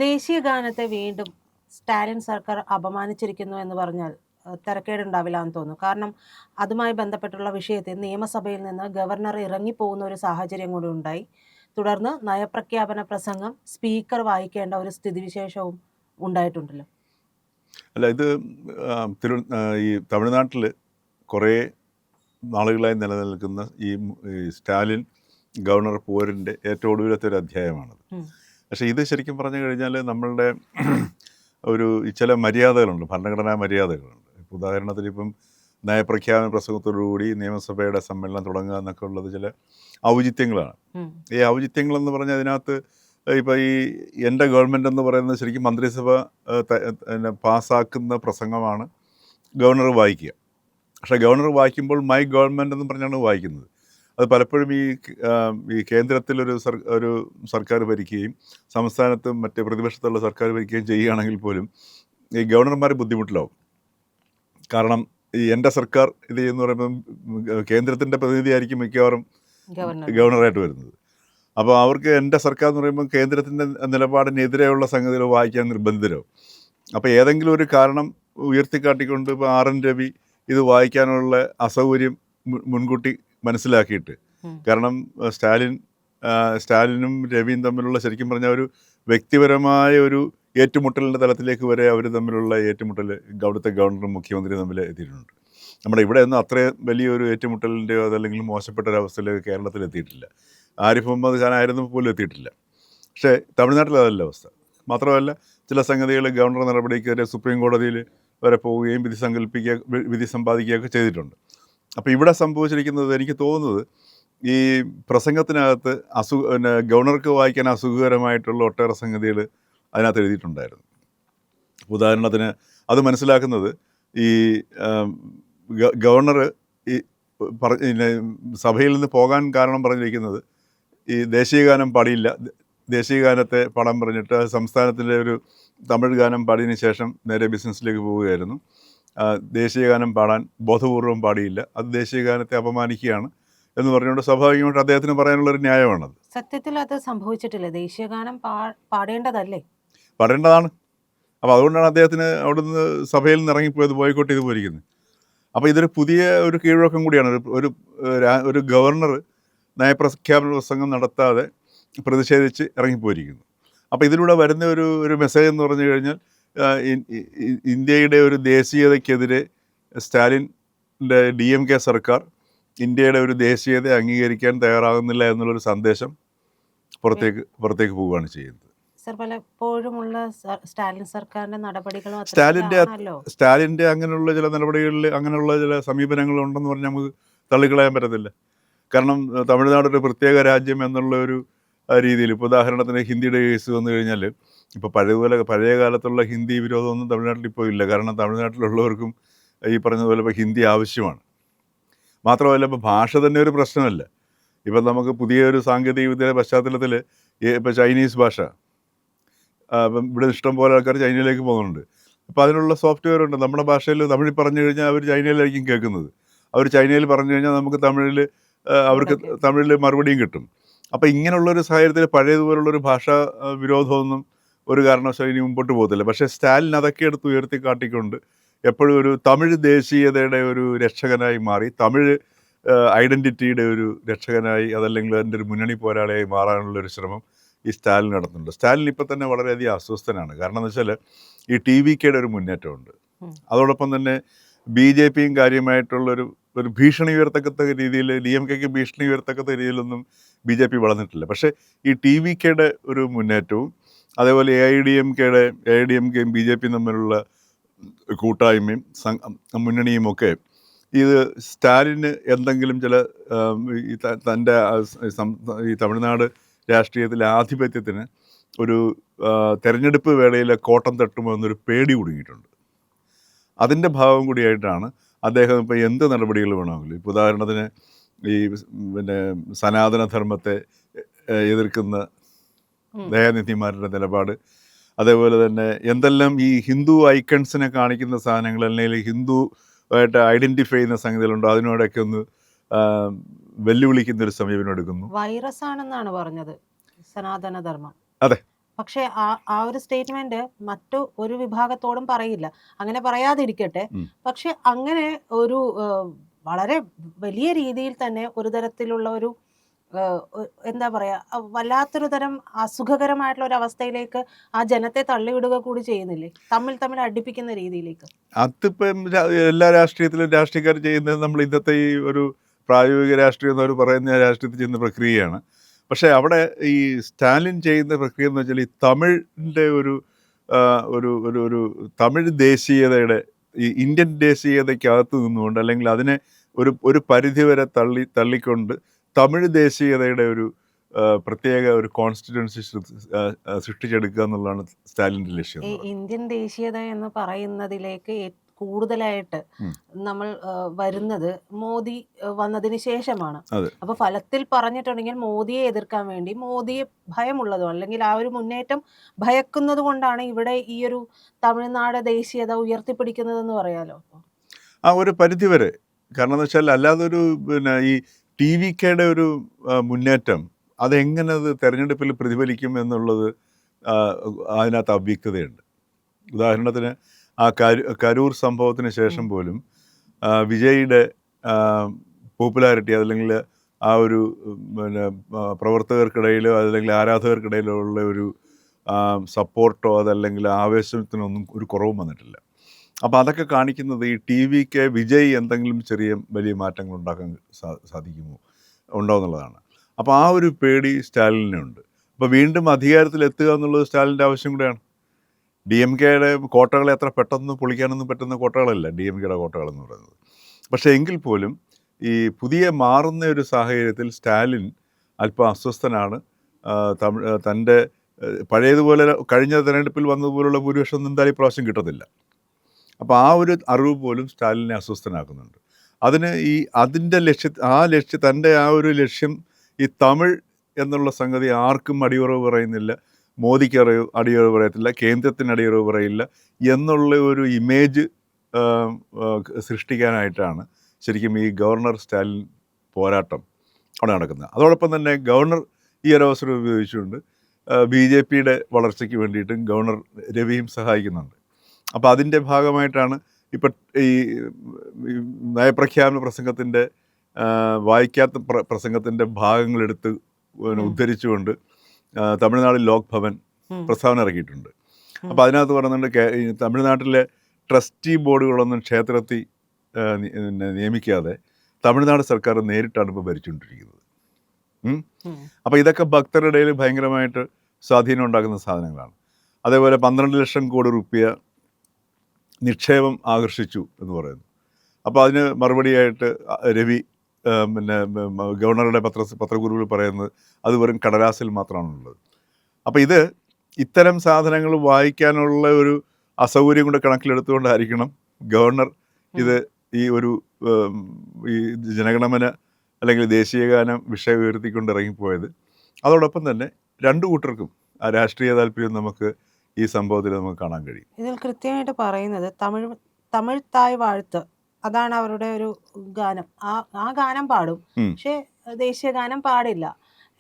ദേശീയ ഗാനത്തെ വീണ്ടും സ്റ്റാലിൻ സർക്കാർ അപമാനിച്ചിരിക്കുന്നു എന്ന് പറഞ്ഞാൽ തരക്കേടുണ്ടാവില്ല എന്ന് തോന്നുന്നു. കാരണം അതുമായി ബന്ധപ്പെട്ടുള്ള വിഷയത്തിൽ നിയമസഭയിൽ നിന്ന് ഗവർണർ ഇറങ്ങിപ്പോകുന്ന ഒരു സാഹചര്യം കൂടി ഉണ്ടായി. തുടർന്ന് നയപ്രഖ്യാപന പ്രസംഗം സ്പീക്കർ വായിക്കേണ്ട ഒരു സ്ഥിതിവിശേഷവും ഉണ്ടായിട്ടുണ്ടല്ലോ. അല്ല ഇത് ഈ തമിഴ്നാട്ടിൽ കുറേ നാളുകളായി നിലനിൽക്കുന്ന ഈ സ്റ്റാലിൻ ഗവർണർ പോരിൻ്റെ ഏറ്റവും ഒടുവിലത്തെ ഒരു അധ്യായമാണത്. പക്ഷേ ഇത് ശരിക്കും പറഞ്ഞു കഴിഞ്ഞാൽ നമ്മളുടെ ഒരു ചില മര്യാദകളുണ്ട്, ഭരണഘടനാ മര്യാദകളുണ്ട്. ഉദാഹരണത്തിന് ഇപ്പം നയപ്രഖ്യാപന പ്രസംഗത്തോടുകൂടി നിയമസഭയുടെ സമ്മേളനം തുടങ്ങുക എന്നൊക്കെ ഉള്ളത് ചില ഔചിത്യങ്ങളാണ്. ഈ ഔചിത്യങ്ങളെന്ന് പറഞ്ഞാൽ അതിനകത്ത് ഇപ്പം ഈ എൻ്റെ ഗവൺമെൻറ് എന്ന് പറയുന്നത് ശരിക്കും മന്ത്രിസഭ പാസ്സാക്കുന്ന പ്രസംഗമാണ് ഗവർണർ വായിക്കുക. പക്ഷേ ഗവർണർ വായിക്കുമ്പോൾ മൈ ഗവൺമെൻറ് എന്ന് പറഞ്ഞാണ് വായിക്കുന്നത്. അത് പലപ്പോഴും ഈ കേന്ദ്രത്തിലൊരു ഒരു സർക്കാർ ഭരിക്കുകയും സംസ്ഥാനത്തും മറ്റ് പ്രതിപക്ഷത്തുള്ള സർക്കാർ ഭരിക്കുകയും ചെയ്യുകയാണെങ്കിൽ പോലും ഈ ഗവർണർമാർ ബുദ്ധിമുട്ടിലാവും. കാരണം ഈ എൻ്റെ സർക്കാർ ഇത് എന്ന് പറയുമ്പം കേന്ദ്രത്തിൻ്റെ പ്രതിനിധിയായിരിക്കും മിക്കവാറും ഗവർണറായിട്ട് വരുന്നത്. അപ്പോൾ അവർക്ക് എൻ്റെ സർക്കാർ എന്ന് പറയുമ്പോൾ കേന്ദ്രത്തിൻ്റെ നിലപാടിനെതിരെയുള്ള സംഗതികൾ വായിക്കാൻ നിർബന്ധിതരാവും. അപ്പോൾ ഏതെങ്കിലും ഒരു കാരണം ഉയർത്തിക്കാട്ടിക്കൊണ്ട് ഇപ്പോൾ RN രവി ഇത് വായിക്കാനുള്ള അസൗകര്യം മുൻകൂട്ടി മനസ്സിലാക്കിയിട്ട്, കാരണം സ്റ്റാലിനും രവിയും തമ്മിലുള്ള ശരിക്കും പറഞ്ഞാൽ ഒരു വ്യക്തിപരമായ ഒരു ഏറ്റുമുട്ടലിൻ്റെ തലത്തിലേക്ക് വരെ അവർ തമ്മിലുള്ള ഏറ്റുമുട്ടൽ അവിടുത്തെ ഗവർണറും മുഖ്യമന്ത്രിയും തമ്മിൽ എത്തിയിട്ടുണ്ട്. നമ്മുടെ ഇവിടെ ഒന്നും അത്രയും വലിയൊരു ഏറ്റുമുട്ടലിൻ്റെയോ അതല്ലെങ്കിൽ മോശപ്പെട്ട ഒരവസ്ഥയിലേക്ക് കേരളത്തിൽ എത്തിയിട്ടില്ല. ആരിഫ് മുഹമ്മദ് ഖാൻ ആയിരുന്നു പോലും എത്തിയിട്ടില്ല. പക്ഷേ തമിഴ്നാട്ടിൽ അതല്ല അവസ്ഥ. മാത്രമല്ല ചില സംഗതികൾ ഗവർണർ നടപടിക്കെതിരെ സുപ്രീം കോടതിയിൽ വരെ പോവുകയും വിധി സമ്പാദിക്കുകയൊക്കെ ചെയ്തിട്ടുണ്ട്. അപ്പോൾ ഇവിടെ സംഭവിച്ചിരിക്കുന്നത് എനിക്ക് തോന്നുന്നത് ഈ പ്രസംഗത്തിനകത്ത് ഗവർണർക്ക് വായിക്കാൻ അസുഖകരമായിട്ടുള്ള ഒട്ടേറെ സംഗതികൾ അതിനകത്ത് എഴുതിയിട്ടുണ്ടായിരുന്നു. ഉദാഹരണത്തിന് അത് മനസ്സിലാക്കുന്നത് ഈ ഗവർണർ ഈ സഭയിൽ നിന്ന് പോകാൻ കാരണം പറഞ്ഞിരിക്കുന്നത് ഈ ദേശീയഗാനം പാടിയില്ല, ദേശീയഗാനത്തെ പാടാൻ പറഞ്ഞിട്ട് സംസ്ഥാനത്തിൻ്റെ ഒരു തമിഴ് ഗാനം പാടിയതിന് ശേഷം നേരെ ബിസിനസ്സിലേക്ക് പോവുകയായിരുന്നു. ദേശീയഗാനം പാടാൻ ബോധപൂർവം പാടിയില്ല, അത് ദേശീയഗാനത്തെ അപമാനിക്കുകയാണ് എന്ന് പറഞ്ഞുകൊണ്ട് സ്വാഭാവികമായിട്ട് അദ്ദേഹത്തിന് പറയാനുള്ളൊരു ന്യായമാണത്. സത്യത്തിൽ അത് സംഭവിച്ചിട്ടില്ല. ദേശീയഗാനം പാടേണ്ടതല്ലേ? പാടേണ്ടതാണ്. അപ്പോൾ അതുകൊണ്ടാണ് അദ്ദേഹത്തിന് അവിടുന്ന് സഭയിൽ നിന്ന് ഇറങ്ങിപ്പോയത്, ബോയ്ക്കോട്ട് ചെയ്ത് പോയിരിക്കുന്നത്. അപ്പോൾ ഇതൊരു പുതിയ ഒരു കീഴ്വഴക്കം കൂടിയാണ്. ഒരു ഗവർണർ നയപ്രഖ്യാപന പ്രസംഗം നടത്താതെ പ്രതിഷേധിച്ച് ഇറങ്ങിപ്പോയിരിക്കുന്നു. അപ്പോൾ ഇതിലൂടെ വരുന്ന ഒരു മെസ്സേജ് എന്ന് പറഞ്ഞു കഴിഞ്ഞാൽ ഇന്ത്യയുടെ ഒരു ദേശീയതയ്ക്കെതിരെ സ്റ്റാലിൻ്റെ DMK സർക്കാർ ഇന്ത്യയുടെ ഒരു ദേശീയത അംഗീകരിക്കാൻ തയ്യാറാകുന്നില്ല എന്നുള്ളൊരു സന്ദേശം പുറത്തേക്ക് പോവുകയാണ് ചെയ്യുന്നത്. പലപ്പോഴുമുള്ള സ്റ്റാലിൻ സർക്കാരിന്റെ നടപടികളും സ്റ്റാലിൻ്റെ അങ്ങനെയുള്ള ചില നടപടികളിൽ അങ്ങനെയുള്ള ചില സമീപനങ്ങളുണ്ടെന്ന് പറഞ്ഞാൽ നമുക്ക് തള്ളിക്കളയാൻ പറ്റത്തില്ല. കാരണം തമിഴ്നാട് ഒരു പ്രത്യേക രാജ്യം എന്നുള്ള ഒരു രീതിയിൽ, ഇപ്പോൾ ഉദാഹരണത്തിന് ഹിന്ദിയുടെ കേസ് വന്നു കഴിഞ്ഞാൽ ഇപ്പോൾ പഴയ കാലത്തുള്ള ഹിന്ദി വിരോധമൊന്നും തമിഴ്നാട്ടിൽ ഇപ്പോൾ ഇല്ല. കാരണം തമിഴ്നാട്ടിലുള്ളവർക്കും ഈ പറഞ്ഞതുപോലെ ഇപ്പോൾ ഹിന്ദി ആവശ്യമാണ്. മാത്രമല്ല ഇപ്പോൾ ഭാഷ തന്നെ ഒരു പ്രശ്നമല്ല. ഇപ്പം നമുക്ക് പുതിയൊരു സാങ്കേതിക വിദ്യയുടെ പശ്ചാത്തലത്തിൽ ഇപ്പോൾ ചൈനീസ് ഭാഷ, ഇപ്പം ഇവിടെ ഇഷ്ടം പോലെ ആൾക്കാർ ചൈനയിലേക്ക് പോകുന്നുണ്ട്. അപ്പോൾ അതിനുള്ള സോഫ്റ്റ്വെയർ ഉണ്ട്. നമ്മുടെ ഭാഷയിൽ തമിഴിൽ പറഞ്ഞു കഴിഞ്ഞാൽ അവർ ചൈനയിലായിരിക്കും കേൾക്കുന്നത്. അവർ ചൈനയിൽ പറഞ്ഞു കഴിഞ്ഞാൽ നമുക്ക് അവർക്ക് തമിഴിൽ മറുപടിയും കിട്ടും. അപ്പോൾ ഇങ്ങനെയുള്ളൊരു സാഹചര്യത്തിൽ പഴയതുപോലുള്ളൊരു ഭാഷാ വിരോധമൊന്നും ഒരു കാരണവശാലും ഇനി മുമ്പോട്ട് പോകത്തില്ല. പക്ഷേ സ്റ്റാലിൻ അതൊക്കെ എടുത്ത് ഉയർത്തി കാട്ടിക്കൊണ്ട് എപ്പോഴും ഒരു തമിഴ് ദേശീയതയുടെ ഒരു രക്ഷകനായി മാറി, തമിഴ് ഐഡൻറ്റിറ്റിയുടെ ഒരു രക്ഷകനായി, അതല്ലെങ്കിൽ അതിൻ്റെ ഒരു മുന്നണി പോരാളിയായി മാറാനുള്ളൊരു ശ്രമം ഈ സ്റ്റാലിൻ നടത്തുന്നുണ്ട്. സ്റ്റാലിൻ ഇപ്പം തന്നെ വളരെയധികം അസ്വസ്ഥനാണ്. കാരണം എന്ന് വെച്ചാൽ ഈ TVKയുടെ ഒരു മുന്നേറ്റമുണ്ട്. അതോടൊപ്പം തന്നെ BJPയും കാര്യമായിട്ടുള്ളൊരു ഭീഷണി ഉയർത്തക്കത്ത രീതിയിൽ, DMKക്ക് ഭീഷണി ഉയർത്തക്കത്ത രീതിയിലൊന്നും BJP വളർന്നിട്ടില്ല. പക്ഷേ ഈ TVKയുടെ ഒരു മുന്നേറ്റവും അതേപോലെ AIDMKയും BJPയും തമ്മിലുള്ള കൂട്ടായ്മയും മുന്നണിയുമൊക്കെ ഇത് സ്റ്റാലിന് എന്തെങ്കിലും ചില തൻ്റെ ഈ തമിഴ്നാട് രാഷ്ട്രീയത്തിലെ ആധിപത്യത്തിന് ഒരു തെരഞ്ഞെടുപ്പ് വേളയിലെ കോട്ടം തട്ടുമോ എന്നൊരു പേടി കുടുങ്ങിയിട്ടുണ്ട്. അതിൻ്റെ ഭാഗം കൂടിയായിട്ടാണ് അദ്ദേഹം ഇപ്പോൾ എന്ത് നടപടികൾ വേണമെങ്കിലും, ഇപ്പോൾ ഉദാഹരണത്തിന് ഈ സനാതനധർമ്മത്തെ എതിർക്കുന്ന ദയാനിധിമാരുടെ നിലപാട്, അതേപോലെ തന്നെ എന്തെല്ലാം ഈ ഹിന്ദു ഐക്കൺസിനെ കാണിക്കുന്ന സാധനങ്ങൾ അല്ലെങ്കിൽ ഹിന്ദു ആയിട്ട് ഐഡൻറ്റിഫൈ ചെയ്യുന്ന സംഗതികളുണ്ടോ അതിനോടൊക്കെ ഒന്ന് വെല്ലുവിളിക്കുന്ന ഒരു സമീപനം എടുക്കുന്നു. വൈറസ് ആണെന്നാണ് പറഞ്ഞത് സനാതനധർമ്മം. അതെ, പക്ഷേ ആ ഒരു സ്റ്റേറ്റ്മെന്റ് മറ്റു ഒരു വിഭാഗത്തോടും പറയില്ല. അങ്ങനെ പറയാതിരിക്കട്ടെ. ഉം. പക്ഷെ അങ്ങനെ ഒരു വളരെ വലിയ രീതിയിൽ തന്നെ ഒരു തരത്തിലുള്ള ഒരു എന്താ പറയാ, വല്ലാത്തൊരു തരം അസുഖകരമായിട്ടുള്ള ഒരു അവസ്ഥയിലേക്ക് ആ ജനത്തെ തള്ളിവിടുക കൂടി ചെയ്യുന്നില്ലേ? തമ്മിൽ തമ്മിൽ അടുപ്പിക്കുന്ന രീതിയിലേക്ക്. അതിപ്പം എല്ലാ രാഷ്ട്രീയത്തിലും രാഷ്ട്രീയക്കാർ ചെയ്യുന്നത് നമ്മൾ ഇന്നത്തെ ഈ ഒരു പ്രായോഗിക രാഷ്ട്രീയം എന്നവർ പറയുന്ന രാഷ്ട്രീയത്തിൽ ചെയ്യുന്ന പ്രക്രിയയാണ്. പക്ഷേ അവിടെ ഈ സ്റ്റാലിൻ ചെയ്യുന്ന പ്രക്രിയ എന്ന് വെച്ചാൽ ഈ തമിഴിൻ്റെ ഒരു ഒരു ഒരു തമിഴ് ദേശീയതയുടെ ഈ ഇന്ത്യൻ ദേശീയതയ്ക്കകത്ത് നിന്നുകൊണ്ട് അല്ലെങ്കിൽ അതിനെ ഒരു പരിധിവരെ തള്ളിക്കൊണ്ട് തമിഴ് ദേശീയതയുടെ ഒരു പ്രത്യേക ഒരു കോൺസ്റ്റിറ്റ്യുവൻസി സൃഷ്ടിച്ചെടുക്കുക എന്നുള്ളതാണ് സ്റ്റാലിൻ്റെ ലക്ഷ്യം ഈ എന്ന് പറയുന്നത്. ഇന്ത്യൻ ദേശീയത എന്ന് പറയുന്നതിലേക്ക് കൂടുതലായിട്ട് ഉം. നമ്മൾ വരുന്നത് മോദി വന്നതിന് ശേഷമാണ്. അതെ. അപ്പൊ ഫലത്തിൽ പറഞ്ഞിട്ടുണ്ടെങ്കിൽ മോദിയെ എതിർക്കാൻ വേണ്ടി, മോദിയെ ഭയമുള്ളതോ അല്ലെങ്കിൽ ആ ഒരു മുന്നേറ്റം ഭയക്കുന്നത് കൊണ്ടാണ് ഇവിടെ ഈ ഒരു തമിഴ്നാട് ദേശീയത ഉയർത്തിപ്പിടിക്കുന്നതെന്ന് പറയാലോ. ആ ഒരു പരിധി വരെ. കാരണം എന്ന് വെച്ചാൽ അല്ലാതെ പിന്നെ ഈ ടി വി കെയുടെ ഒരു മുന്നേറ്റം അതെങ്ങനെ അത് തെരഞ്ഞെടുപ്പിൽ പ്രതിഫലിക്കും എന്നുള്ളത് അതിനകത്ത് അവ്യക്തതയുണ്ട്. ഉദാഹരണത്തിന് ആ കരൂർ സംഭവത്തിന് ശേഷം പോലും വിജയുടെ പോപ്പുലാരിറ്റി അതല്ലെങ്കിൽ ആ ഒരു പിന്നെ പ്രവർത്തകർക്കിടയിലോ അല്ലെങ്കിൽ ആരാധകർക്കിടയിലോ ഉള്ള ഒരു സപ്പോർട്ടോ അതല്ലെങ്കിൽ ആവേശത്തിനൊന്നും ഒരു കുറവും വന്നിട്ടില്ല. അപ്പോൾ അതൊക്കെ കാണിക്കുന്നത് ഈ ടി വിക്ക് വിജയ് എന്തെങ്കിലും വലിയ മാറ്റങ്ങൾ ഉണ്ടാക്കാൻ സാധിക്കുമോ ഉണ്ടോ എന്നുള്ളതാണ്. അപ്പോൾ ആ ഒരു പേടി സ്റ്റാലിനുണ്ട്. അപ്പോൾ വീണ്ടും അധികാരത്തിലെത്തുക എന്നുള്ളത് സ്റ്റാലിൻ്റെ ആവശ്യം കൂടെയാണ്. ഡി എം കെയുടെ കോട്ടകളെ അത്ര പെട്ടെന്ന് പൊളിക്കാനൊന്നും പറ്റുന്ന കോട്ടകളല്ല ഡി എം കെയുടെ കോട്ടകളെന്ന് പറയുന്നത്. പക്ഷേ എങ്കിൽ പോലും ഈ പുതിയ മാറുന്ന ഒരു സാഹചര്യത്തിൽ സ്റ്റാലിൻ അല്പം അസ്വസ്ഥനാണ്. തൻ്റെ പഴയതുപോലെ കഴിഞ്ഞ തെരഞ്ഞെടുപ്പിൽ വന്നതുപോലുള്ള ഭൂരിപക്ഷം എന്തായാലും ഇപ്രാവശ്യം കിട്ടത്തില്ല. അപ്പോൾ ആ ഒരു അറിവ് പോലും സ്റ്റാലിനെ അസ്വസ്ഥനാക്കുന്നുണ്ട്. അതിൻ്റെ തൻ്റെ ആ ഒരു ലക്ഷ്യം ഈ തമിഴ് എന്നുള്ള സംഗതി ആർക്കും അടിയുറവ് പറയുന്നില്ല, മോദിക്ക് അടിയുറവ് പറയത്തില്ല, കേന്ദ്രത്തിന് അടിയുറവ് പറയില്ല എന്നുള്ള ഒരു ഇമേജ് സൃഷ്ടിക്കാനായിട്ടാണ് ശരിക്കും ഈ ഗവർണർ സ്റ്റാലിൻ പോരാട്ടം അവിടെ നടക്കുന്നത്. അതോടൊപ്പം തന്നെ ഗവർണർ ഈ ഒരു അവസരം ഉപയോഗിച്ചുകൊണ്ട് ബി ജെ പിയുടെ വളർച്ചയ്ക്ക് വേണ്ടിയിട്ടും ഗവർണർ രവിയും സഹായിക്കുന്നുണ്ട്. അപ്പോൾ അതിൻ്റെ ഭാഗമായിട്ടാണ് ഇപ്പം ഈ നയപ്രഖ്യാപന പ്രസംഗത്തിൻ്റെ വായിക്കാത്ത പ്രസംഗത്തിൻ്റെ ഭാഗങ്ങളെടുത്ത് ഉദ്ധരിച്ചുകൊണ്ട് തമിഴ്നാട് ലോക് ഭവൻ പ്രസ്താവന ഇറക്കിയിട്ടുണ്ട്. അപ്പോൾ അതിനകത്ത് പറയുന്നുണ്ട് തമിഴ്നാട്ടിലെ ട്രസ്റ്റി ബോർഡുകളൊന്നും ക്ഷേത്രത്തിൽ നിയമിക്കാതെ തമിഴ്നാട് സർക്കാർ നേരിട്ടാണ് ഇപ്പോൾ ഭരിച്ചുകൊണ്ടിരിക്കുന്നത്. അപ്പോൾ ഇതൊക്കെ ഭക്തരുടെ ഇടയിൽ ഭയങ്കരമായിട്ട് സ്വാധീനം ഉണ്ടാക്കുന്ന സാധനങ്ങളാണ്. അതേപോലെ 12 ലക്ഷം കോടി രൂപ നിക്ഷേപം ആകർഷിച്ചു എന്ന് പറയുന്നു. അപ്പോൾ അതിന് മറുപടിയായിട്ട് രവി പിന്നെ ഗവർണറുടെ പത്രക്കുറിപ്പിൽ പറയുന്നത് അത് വെറും കടലാസിൽ മാത്രമാണുള്ളത്. അപ്പോൾ ഇത്തരം സാധനങ്ങൾ വായിക്കാനുള്ള ഒരു അസൗകര്യം കൊണ്ട് കണക്കിലെടുത്തുകൊണ്ടായിരിക്കണം ഗവർണർ ഈ ജനഗണമന അല്ലെങ്കിൽ ദേശീയഗാനം വിഷയം ഉയർത്തിക്കൊണ്ട് ഇറങ്ങിപ്പോയത്. അതോടൊപ്പം തന്നെ രണ്ടു കൂട്ടർക്കും ആ രാഷ്ട്രീയ താല്പര്യം നമുക്ക് ഈ സംഭവത്തിൽ നമുക്ക് കാണാൻ കഴിയും. ഇതിൽ കൃത്യമായിട്ട് പറയുന്നത് തമിഴ് തായ് വാഴ്ത്ത്, അതാണ് അവരുടെ ഒരു ഗാനം. ആ ഗാനം പാടും, പക്ഷെ ദേശീയ ഗാനം പാടില്ല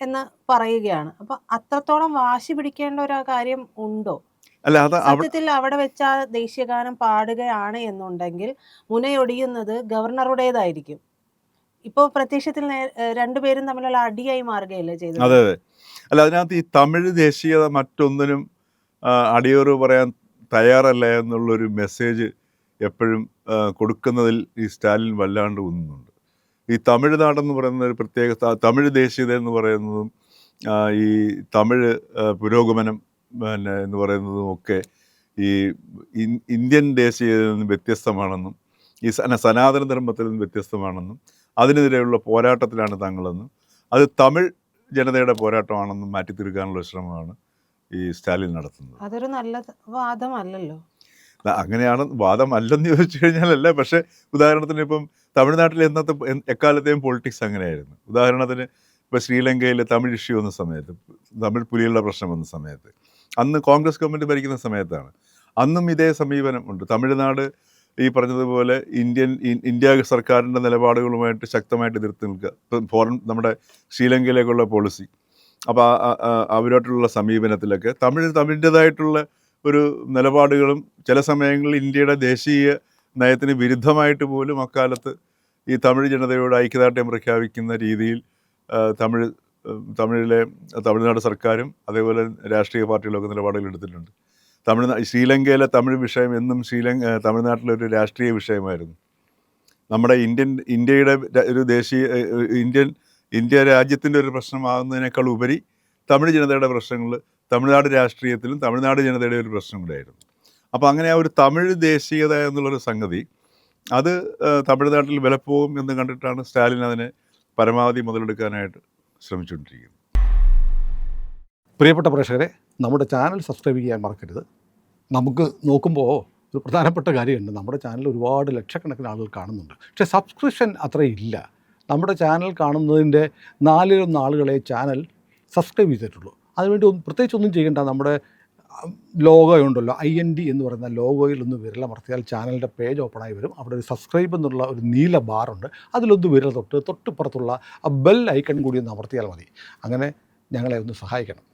എന്ന് പറയുകയാണ്. അപ്പൊ അത്രത്തോളം വാശി പിടിക്കേണ്ട ഒരു കാര്യം ഉണ്ടോ? അല്ല, സത്യത്തിൽ അവിടെ വെച്ച ദേശീയ ഗാനം പാടുകയാണ് എന്നുണ്ടെങ്കിൽ മുനയൊടിയുന്നത് ഗവർണറുടേതായിരിക്കും. ഇപ്പോൾ പ്രത്യക്ഷത്തിൽ രണ്ടുപേരും തമ്മിലുള്ള അടിയായി മാറുകയല്ലേ ചെയ്തത്. അതെ. അല്ല, അതിനകത്ത് ഈ തമിഴ് ദേശീയത മറ്റൊന്നിനും അടിയറവ് പറയാൻ തയ്യാറല്ല എന്നുള്ളൊരു മെസ്സേജ് എപ്പോഴും കൊടുക്കുന്നതിൽ ഈ സ്റ്റാലിൻ വല്ലാണ്ട് ഊന്നുന്നുണ്ട്. ഈ തമിഴ്നാടെന്ന് പറയുന്ന ഒരു പ്രത്യേക തമിഴ് ദേശീയത എന്ന് പറയുന്നതും ഈ തമിഴ് പുരോഗമനം എന്ന് പറയുന്നതും ഒക്കെ ഈ ഇന്ത്യൻ ദേശീയതയിൽ നിന്ന് വ്യത്യസ്തമാണെന്നും ഈ സനാതന ധർമ്മത്തിൽ നിന്ന് വ്യത്യസ്തമാണെന്നും അതിനെതിരെയുള്ള പോരാട്ടത്തിലാണ് തങ്ങളെന്നും അത് തമിഴ് ജനതയുടെ പോരാട്ടമാണെന്നും മാറ്റിത്തീർക്കാനുള്ള ശ്രമമാണ് ഈ സ്റ്റാലിൻ നടത്തുന്നത്. അതൊരു നല്ല വാദമല്ലല്ലോ. അങ്ങനെയാണ് വാദമല്ലെന്ന് ചോദിച്ചു കഴിഞ്ഞാലല്ല. പക്ഷേ ഉദാഹരണത്തിന് ഇപ്പം തമിഴ്നാട്ടിൽ എക്കാലത്തെയും പൊളിറ്റിക്സ് അങ്ങനെയായിരുന്നു. ഉദാഹരണത്തിന് ഇപ്പോൾ ശ്രീലങ്കയിൽ തമിഴ് ഇഷ്യൂ വന്ന സമയത്ത്, തമിഴ് പുലികളുടെ പ്രശ്നം വന്ന സമയത്ത്, അന്ന് കോൺഗ്രസ് ഗവൺമെൻറ് ഭരിക്കുന്ന സമയത്താണ്. അന്നും ഇതേ സമീപനം ഉണ്ട്. തമിഴ്നാട് ഈ പറഞ്ഞതുപോലെ ഇന്ത്യ സർക്കാരിൻ്റെ നിലപാടുകളുമായിട്ട് ശക്തമായിട്ട് എതിർത്ത് നിൽക്കുക. നമ്മുടെ ശ്രീലങ്കയിലേക്കുള്ള പോളിസി, അപ്പോൾ അവരോട്ടുള്ള സമീപനത്തിലൊക്കെ തമിഴിൻ്റെതായിട്ടുള്ള ഒരു നിലപാടുകളും ചില സമയങ്ങളിൽ ഇന്ത്യയുടെ ദേശീയ നയത്തിന് വിരുദ്ധമായിട്ട് പോലും അക്കാലത്ത് ഈ തമിഴ് ജനതയോട് ഐക്യദാർഢ്യം പ്രഖ്യാപിക്കുന്ന രീതിയിൽ തമിഴ്നാട് സർക്കാരും അതേപോലെ രാഷ്ട്രീയ പാർട്ടികളൊക്കെ നിലപാടുകൾ എടുത്തിട്ടുണ്ട്. ശ്രീലങ്കയിലെ തമിഴ് വിഷയം എന്നും തമിഴ്നാട്ടിലെ ഒരു രാഷ്ട്രീയ വിഷയമായിരുന്നു. നമ്മുടെ ഇന്ത്യയുടെ ഒരു ഇന്ത്യ രാജ്യത്തിൻ്റെ ഒരു പ്രശ്നമാകുന്നതിനേക്കാൾ ഉപരി തമിഴ് ജനതയുടെ പ്രശ്നങ്ങൾ തമിഴ്നാട് രാഷ്ട്രീയത്തിലും തമിഴ്നാട് ജനതയുടെ ഒരു പ്രശ്നം കൂടെയായിരുന്നു. അപ്പോൾ അങ്ങനെ ആ ഒരു തമിഴ് ദേശീയത എന്നുള്ളൊരു സംഗതി അത് തമിഴ്നാട്ടിൽ വിലപ്പോകും എന്ന് കണ്ടിട്ടാണ് സ്റ്റാലിൻ അതിനെ പരമാവധി മുതലെടുക്കാനായിട്ട് ശ്രമിച്ചുകൊണ്ടിരിക്കുന്നത്. പ്രിയപ്പെട്ട പ്രേക്ഷകരെ, നമ്മുടെ ചാനൽ സബ്സ്ക്രൈബ് ചെയ്യാൻ മറക്കരുത്. നമുക്ക് നോക്കുമ്പോൾ ഒരു പ്രധാനപ്പെട്ട കാര്യമുണ്ട്. നമ്മുടെ ചാനൽ ഒരുപാട് ലക്ഷക്കണക്കിന് ആളുകൾ കാണുന്നുണ്ട്, പക്ഷേ സബ്സ്ക്രിപ്ഷൻ അത്രയില്ല. നമ്മുടെ ചാനൽ കാണുന്നതിൻ്റെ 4 ആളുകളെ ചാനൽ സബ്സ്ക്രൈബ് ചെയ്തിട്ടുള്ളൂ. അതിനുവേണ്ടി പ്രത്യേകിച്ച് ഒന്നും ചെയ്യേണ്ട. നമ്മുടെ ലോഗോ ഉണ്ടല്ലോ, IND എന്ന് പറയുന്ന ലോഗോയിൽ ഒന്ന് വിരലമർത്തിയാൽ ചാനലിൻ്റെ പേജ് ഓപ്പണായി വരും. അവിടെ ഒരു സബ്സ്ക്രൈബ് എന്നുള്ള ഒരു നീല ബാറുണ്ട്, അതിലൊന്ന് വിരൽ തൊട്ടിപ്പുറത്തുള്ള ആ ബെൽ ഐക്കൺ കൂടി ഒന്ന് അമർത്തിയാൽ മതി. അങ്ങനെ ഞങ്ങളെ ഒന്ന് സഹായിക്കണം.